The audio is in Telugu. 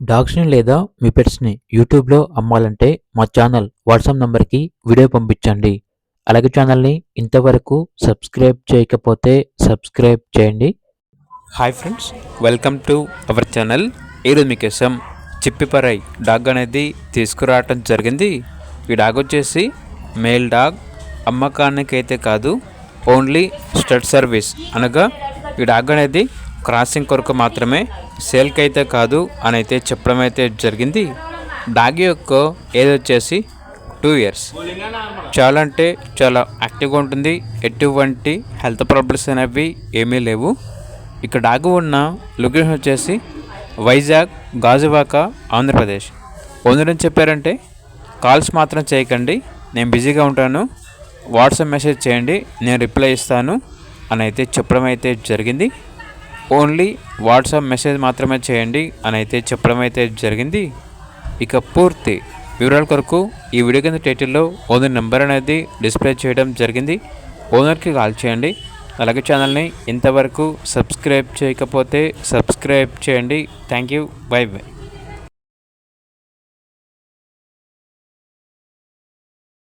డాగ్స్‌ని లేదా మీ పెట్స్‌ని యూట్యూబ్‌లో అమ్మాలంటే మా ఛానల్ వాట్సాప్ నంబర్‌కి వీడియో పంపించండి. అలాగే ఛానల్‌ని ఇంతవరకు సబ్స్క్రైబ్ చేయకపోతే సబ్స్క్రైబ్ చేయండి. Hi friends, welcome to our channel. ఈరోజు మీకోసం చిప్పిపరై డాగ్ అనేది తీసుకురావటం జరిగింది. ఈ డాగ్ వచ్చేసి మేల్ డాగ్. అమ్మకానికి అయితే కాదు, ఓన్లీ స్టడ్ సర్వీస్ అనగా ఈ డాగ్ అనేది క్రాసింగ్ కొరకు మాత్రమే, సేల్కి అయితే కాదు అని అయితే చెప్పడం అయితే జరిగింది. డాగ్ యొక్క ఏజ్ వచ్చేసి 2 years. చాలా అంటే చాలా యాక్టివ్గా ఉంటుంది. ఎటువంటి హెల్త్ ప్రాబ్లమ్స్ అనేవి ఏమీ లేవు. ఇక్కడ డాగ్ ఉన్న లొకేషన్ వచ్చేసి వైజాగ్, గాజువాక, ఆంధ్రప్రదేశ్. ఓనర్ ఏం చెప్పారంటే, కాల్స్ మాత్రం చేయకండి, నేను బిజీగా ఉంటాను, వాట్సాప్ మెసేజ్ చేయండి, నేను రిప్లై ఇస్తాను అని అయితే చెప్పడం అయితే జరిగింది. ఓన్లీ వాట్సాప్ మెసేజ్ మాత్రమే చేయండి అని అయితే చెప్పడం అయితే జరిగింది. ఇక పూర్తి వివరాల కొరకు ఈ వీడియో కింద టైటిల్లో ఓనర్ నెంబర్ అనేది డిస్ప్లే చేయడం జరిగింది. ఓనర్కి కాల్ చేయండి. అలాగే ఛానల్ని ఇంతవరకు సబ్స్క్రైబ్ చేయకపోతే సబ్స్క్రైబ్ చేయండి. Thank you. By by.